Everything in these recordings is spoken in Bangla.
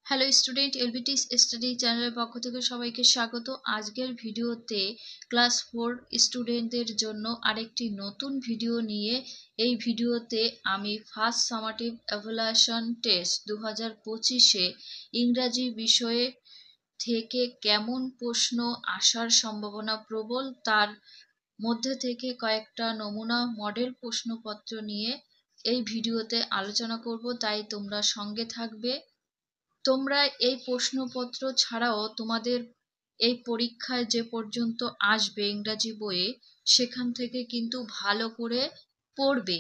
হ্যালো স্টুডেন্ট, এলবিটি স্টাডি চ্যানেলের পক্ষ থেকে সবাইকে স্বাগত। আজকের ভিডিওতে ক্লাস 4 স্টুডেন্টদের জন্য আরেকটি নতুন ভিডিও নিয়ে এই ভিডিওতে আমি ফার্স্ট সামাটিভ এভালুয়েশন টেস্ট 2025-এ ইংরাজি বিষয়ে থেকে কেমন প্রশ্ন আসার সম্ভাবনা প্রবল তার মধ্যে থেকে কয়েকটা নমুনা মডেল প্রশ্নপত্র নিয়ে এই ভিডিওতে আলোচনা করব, তাই তোমরা সঙ্গে থাকবে। তোমরা এই প্রশ্নপত্র ছাড়াও তোমাদের এই পরীক্ষায় যে পর্যন্ত আসবে ইংরাজি বইয়ে, সেখান থেকে কিন্তু ভালো করে পড়বে।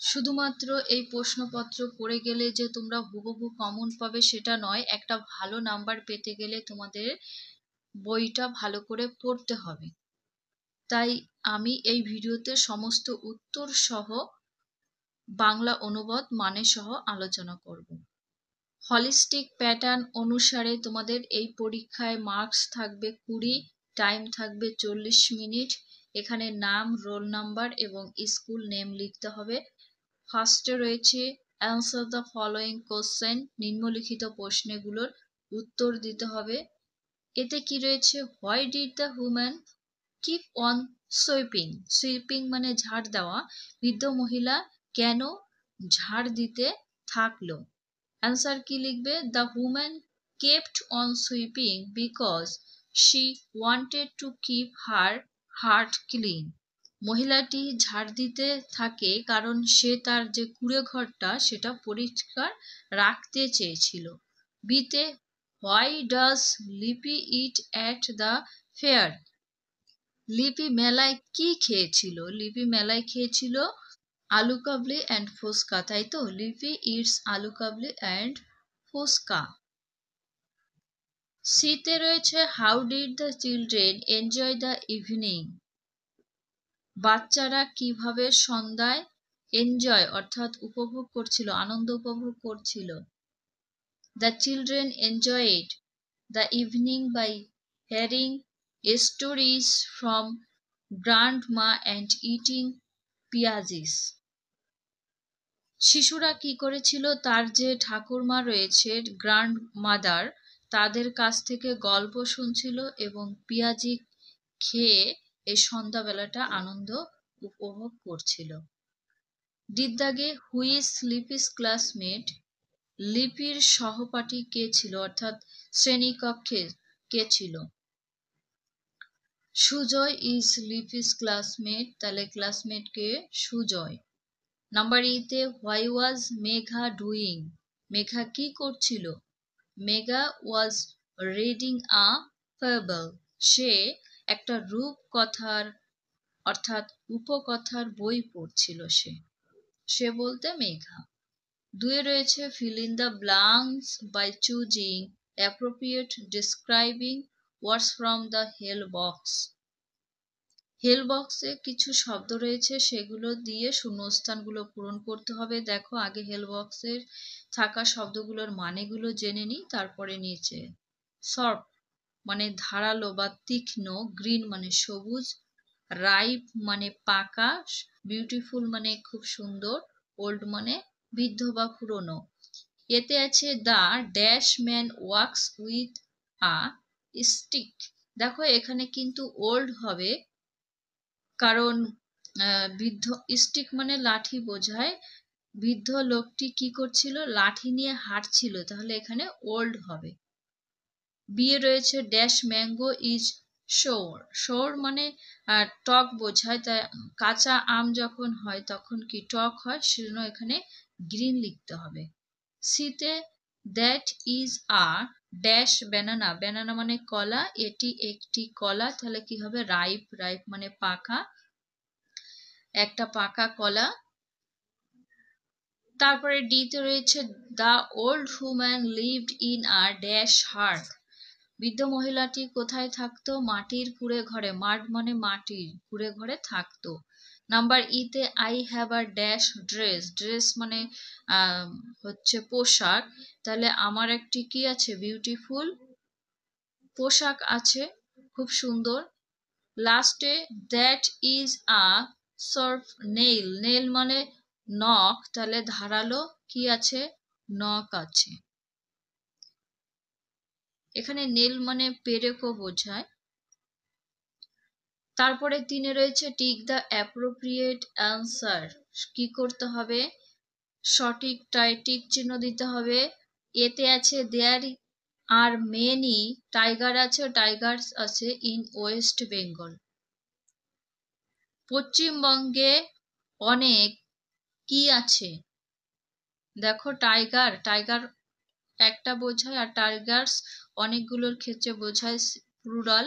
শুধুমাত্র এই প্রশ্নপত্র পড়ে গেলে যে তোমরা হুবহু কমন পাবে সেটা নয়, একটা ভালো নাম্বার পেতে গেলে তোমাদের বইটা ভালো করে পড়তে হবে। তাই আমি এই ভিডিওতে সমস্ত উত্তর সহ বাংলা অনুবাদ মানে সহ আলোচনা করব। হলিস্টিক প্যাটার্ন অনুসারে তোমাদের এই পরীক্ষায় মার্কস থাকবে 20, টাইম থাকবে 40 মিনিট। এখানে নাম, রোল নাম্বার এবং স্কুল নেম লিখতে হবে। ফার্স্টে রয়েছে অ্যান্সার দ্য ফলোয়িং কোশ্চেন, নিম্নলিখিত প্রশ্নগুলোর উত্তর দিতে হবে। এতে কি রয়েছে, why did the human keep on sweeping, sweeping মানে ঝাড় দেওয়া, বৃদ্ধ মহিলা কেন ঝাড় দিতে থাকলো। অ্যান্সার কি লিখবে, the woman kept on sweeping because she wanted to keep her heart clean. মহিলাটি ঝাড় দিতে থাকে কারণ সে তার যে কুঁড়ে ঘরটা সেটা পরিষ্কার রাখতে চেয়েছিল। বিতে, হোয়াই ডাজ লিপি ইট অ্যাট দ্য ফেয়ার, লিপি মেলায় কি খেয়েছিল। লিপি মেলায় খেয়েছিল আলু কাবলি অ্যান্ড ফুচকা, তাই তো, লিপি ইটস আলু কাবলি অ্যান্ড ফুচকা। সিতে রয়েছে how did the children enjoy the evening, বাচ্চারা কিভাবে সন্ধ্যায় এনজয় অর্থাৎ উপভোগ করছিল, আনন্দ উপভোগ করছিল। The children enjoyed the evening by hearing stories from grandma and eating piyajis. শিশুরা কি করেছিল, তার যে ঠাকুরমা রয়েছে গ্র্যান্ড মাদার, তাদের কাছ থেকে গল্প শুনছিল এবং পিয়াজি খেয়ে এই সন্ধ্যাবেলাটা আনন্দ উপভোগ করছিল। দিদাগে হুইজ লিপিস ক্লাসমেট, লিপির সহপাঠী কে ছিল অর্থাৎ শ্রেণীকক্ষে কে ছিল। সুজয় ইজ লিপিস ক্লাসমেট, তাহলে ক্লাসমেট কে, সুজয়। নাম্বার ইতে, why was Megha doing, Megha কি করছিল। Megha was reading a fable, সে একটা রূপকথার অর্থাৎ উপকথার বই পড়ছিল। সে বলতে মেঘা। দুয়ে রয়েছে fill in the blanks by choosing appropriate describing words from the help box. Help বক্সে কিছু শব্দ রয়েছে, সেগুলো দিয়ে শূন্যস্থানগুলো পূরণ করতে হবে। দেখো আগে হেল বক্সের থাকা শব্দগুলোর মানেগুলো জেনে নিই, তারপরে নিচে। শর্প মানে ধারালো বা তীক্ষ্ণ, গ্রিন মানে সবুজ, রাইপ মানে পাকা, বিউটিফুল মানে খুব সুন্দর, ওল্ড মানে বৃদ্ধ বা পুরনো। এতে আছে the dash man wax with a stick. দেখো এখানে কিন্তু ওল্ড হবে, কারণ বৃদ্ধ, স্টিক মানে লাঠি বোঝায়। বৃদ্ধ লোকটি কি করছিল, লাঠি নিয়ে হাঁটছিল, তাহলে এখানে ওল্ড হবে। বিয়ে রয়েছে ড্যাশ ম্যাঙ্গো ইজ সোর, সোর মানে টক বোঝায়, তাই কাঁচা আম যখন হয় তখন কি টক হয়, সেজন্য এখানে গ্রিন লিখতে হবে। সিতে that is a dash banana, banana মানে কলা, এটি একটি কলা, তাহলে কি হবে, রাইপ, রাইপ মানে পাকা, একটা পাকা কলা। তারপরে ডিতে রয়েছে the old woman lived in a dash heart, বৃদ্ধ মহিলাটি কোথায় থাকতো, মাটির কুঁড়ে ঘরে, মাড মানে মাটির কুঁড়ে ঘরে থাকতো। নাম্বার ইতে I have a dash dress, dress মানে হচ্ছে পোশাক, তাহলে আমার একটি কি আছে, বিউটিফুল পোশাক আছে, খুব সুন্দর। লাস্টে that is a sharp nail, nail মানে নখ, তাহলে ধারালো কি আছে, নখ আছে। এখানে নেল মানে পেরেকও বোঝায়। তারপরে 3 রয়েছে টিক দ্য অ্যাপ্রোপ্রিয়েট অ্যান্সার। কি করতে হবে? সঠিকটায় টিক চিহ্ন দিতে হবে। এতে আছে দেয়ার আর মেনি টাইগার আছে, টাইগার্স আছে ইন ওয়েস্ট বেঙ্গল। পশ্চিমবঙ্গে অনেক কি আছে? দেখো টাইগার, টাইগার একটা বোঝায় আর টাইগার্স অনেকগুলোর ক্ষেত্রে বোঝায় প্লুরাল।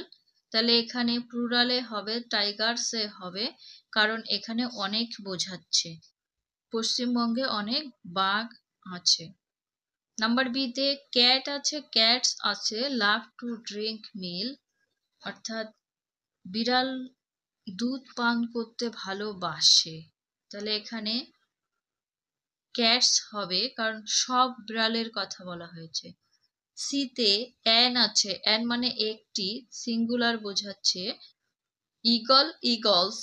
তাহলে এখানে প্লুরালে হবে, টাইগার্সে হবে, কারণ এখানে অনেক বোঝাচ্ছে। পশ্চিমবঙ্গে অনেক বাঘ আছে। নাম্বার বিতে ক্যাট আছে, ক্যাটস আছে লাভ টু ড্রিঙ্ক মিল্ক, অর্থাৎ বিড়াল দুধ পান করতে ভালোবাসে। তাহলে এখানে ক্যাটস হবে, কারণ সব বিড়ালের কথা বলা হয়েছে। সিতে অ্যান আছে, অ্যান মানে একটি, সিঙ্গুলার বোঝাচ্ছে। Eagle, eagles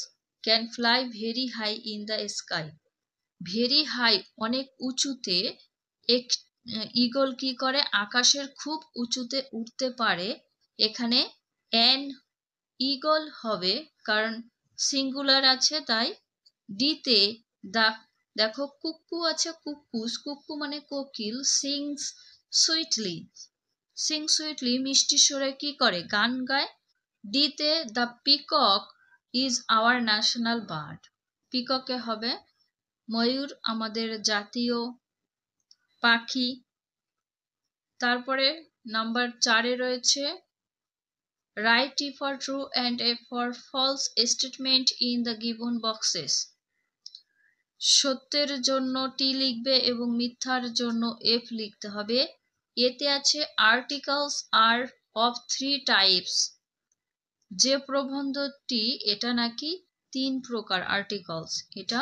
can fly very high in the sky. Very high অনেক উঁচুতে, এক ইগল কি করে? আকাশের খুব উঁচুতে উঠতে পারে। এখানে অ্যান ইগল হবে, কারণ সিঙ্গুলার আছে তাই। ডিতে দা, দেখো কুক্কু আছে, কুক্কুস, কুক্কু মানে কোকিল, সিংস সুইটলি, সিং সুইটলি মিষ্টি সুরে কি করে? গান গায়। ডিতে the peacock is our national bird. পিককে হবে ময়ূর, আমাদের জাতীয় পাখি। তারপরে নাম্বার 4 রয়েছে write T for true and F for false statement in the given boxes. সত্যের জন্য টি লিখবে এবং মিথ্যার জন্য এফ লিখতে হবে। এতে আছে আর্টিকেলস আর অফ 3 টাইপস। যে প্রবন্ধটি এটা নাকি 3 প্রকার আর্টিকেলস, এটা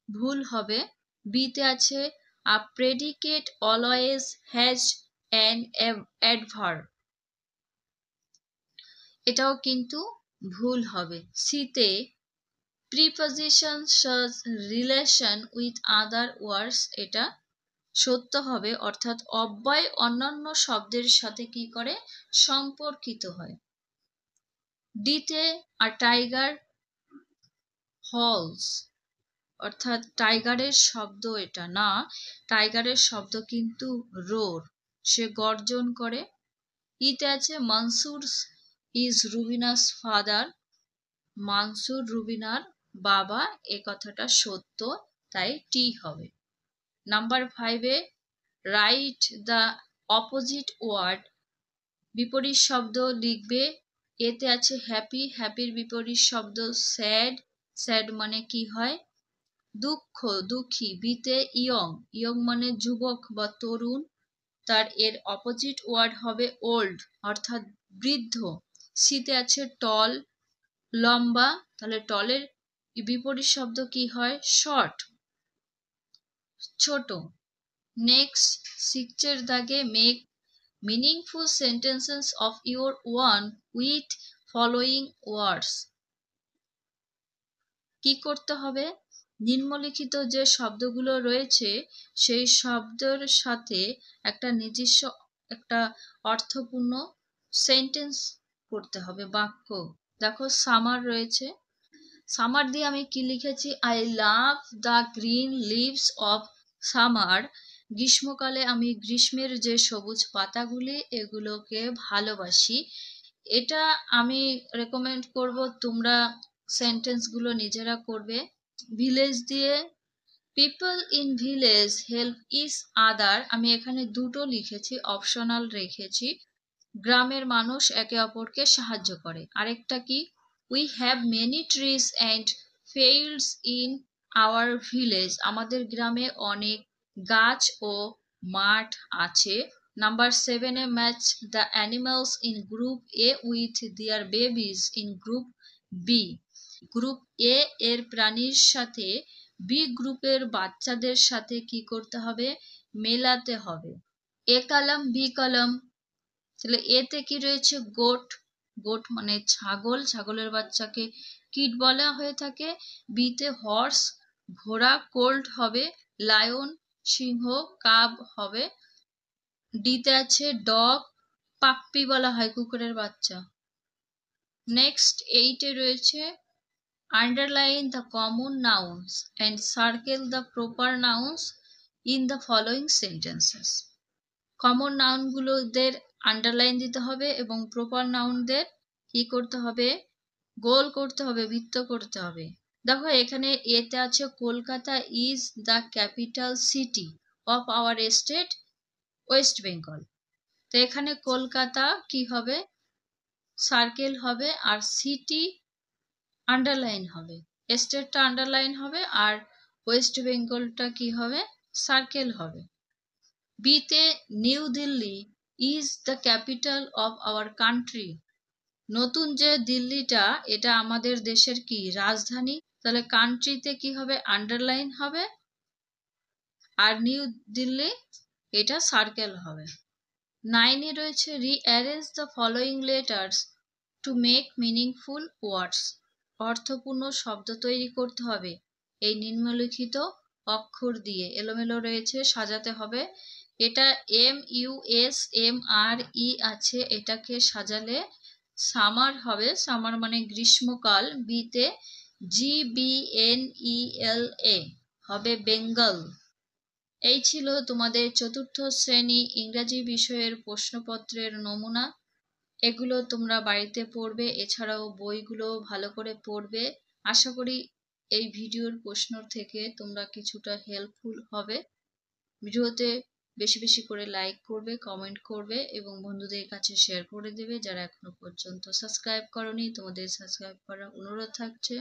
ভুল হবে। বিতে আছে a predicate always has an adverb, এটাও কিন্তু ভুল হবে। সিতে প্রিপজিশন শাস রিলেশন উইথ আদার ওয়ার্ডস, এটা সত্য হবে, অর্থাৎ অব্যয় অন্যান্য শব্দের সাথে কি করে? সম্পর্কিত হয়। ডিতে আ টাইগার হলস, অর্থাৎ টাইগারের শব্দ এটা না, টাইগারের শব্দ কিন্তু রোর, সে গর্জন করে। ইতে আছে মানসুর ইজ রুবিনাস ফাদার, মানসুর রুবিনার বাবা, এ কথাটা সত্য, তাই টি হবে। Number 5 write the opposite word, বিপরীত শব্দ লিখবে। এতে আছে হ্যাপি, হ্যাপির বিপরীত শব্দ স্যাড, স্যাড মানে কি হয়? দুঃখ, দুঃখী। বিতে ইয়ং, ইয়ং মানে যুবক বা তরুণ, তার এর অপোজিট ওয়ার্ড হবে ওল্ড, অর্থাৎ বৃদ্ধ। সিতে আছে টল, লম্বা, তাহলে টলের বিপরীত শব্দ কি হয়? শর্ট, ছোট। নেক্সট 6 দাগে make meaningful sentences of your one with following words. কি করতে হবে? নিম্নলিখিত যে শব্দগুলো রয়েছে সেই শব্দের সাথে একটা নিজস্ব একটা অর্থপূর্ণ সেন্টেন্স করতে হবে, বাক্য। দেখো সামার রয়েছে, সামার দিয়ে আমি কি লিখেছি? I love the green leaves of summer. গ্রীষ্মকালে আমি গ্রীষ্মের যে সবুজ পাতাগুলি এগুলোকে ভালোবাসি। এটা আমি রেকমেন্ড করব তোমরা সেন্টেন্সগুলো নিজেরা করবে। ভিলেজ দিয়ে people in village help each other, আমি এখানে দুটো লিখেছি, অপশনাল রেখেছি। গ্রামের মানুষ একে অপরকে সাহায্য করে। আরেকটা কি? We have many trees and fields in our village, আমাদের গ্রামে অনেক গাছ ও মাঠ আছে। Number 7 match the animals in group A with their babies in group B. Group A এর প্রাণীর সাথে বি গ্রুপের বাচ্চাদের সাথে কি করতে হবে? মেলাতে হবে। এ কলম বি কলম, তাহলে এতে কি রয়েছে? গোট, গোট মানে ছাগল, ছাগলের বাচ্চাকে কিড বলা হয়ে থাকে। বিতে হর্স, ঘোড়া, কোল্ড হবে। লায়ন, সিংহ, কাব হবে। ডিতে আছে ডগ, পাপ্পি বলা হয় কুকুরের বাচ্চা। নেক্সট 8-এ রয়েছে underline the common nouns and circle the proper nouns in the following sentences. Common নাউনগুলোদের আন্ডারলাইন দিতে হবে এবং প্রপার নাউনদের কি করতে হবে, গোল করতে হবে, বৃত্ত করতে হবে। দেখো এখানে এতে আছে Kolkata is the capital city of our state West Bengal. তো এখানে কলকাতা কি হবে, সার্কেল হবে, আর সিটি আন্ডারলাইন হবে, স্টেটটা আন্ডারলাইন হবে, আর ওয়েস্ট বেঙ্গলটা কি হবে, সার্কেল হবে। বিতে new Delhi is the capital of our country. নতুন যে দিল্লিটা এটা আমাদের দেশের কি রাজধানী, তাহলে কান্ট্রিতে কি হবে, আন্ডারলাইন হবে, আর নিউ দিল্লি এটা সার্কেল হবে। 9-এ রয়েছে rearrange the following letters to make meaningful ওয়ার্ডস। অর্থপূর্ণ শব্দ তৈরি করতে হবে এই নিম্নলিখিত অক্ষর দিয়ে। এলোমেলো রয়েছে, সাজাতে হবে। এটা MUSMRE আছে, এটাকে সাজালে সামার হবে, সামার মানে গ্রীষ্মকাল। বিতে GBNELA হবে বেঙ্গল। এই ছিল তোমাদের চতুর্থ শ্রেণী ইংরাজি বিষয়ের প্রশ্নপত্রের নমুনা। এগুলো তোমরা বাড়িতে পড়বে, এছাড়াও বইগুলো ভালো করে পড়বে। আশা করি এই ভিডিওর প্রশ্ন থেকে তোমরা কিছুটা হেল্পফুল হবে। ভিডিওতে বেশি বেশি করে লাইক করবে, কমেন্ট করবে এবং বন্ধুদের কাছে শেয়ার করে দেবে। যারা এখনো পর্যন্ত সাবস্ক্রাইব করোনি তোমাদের সাবস্ক্রাইব করার অনুরোধ থাকছে।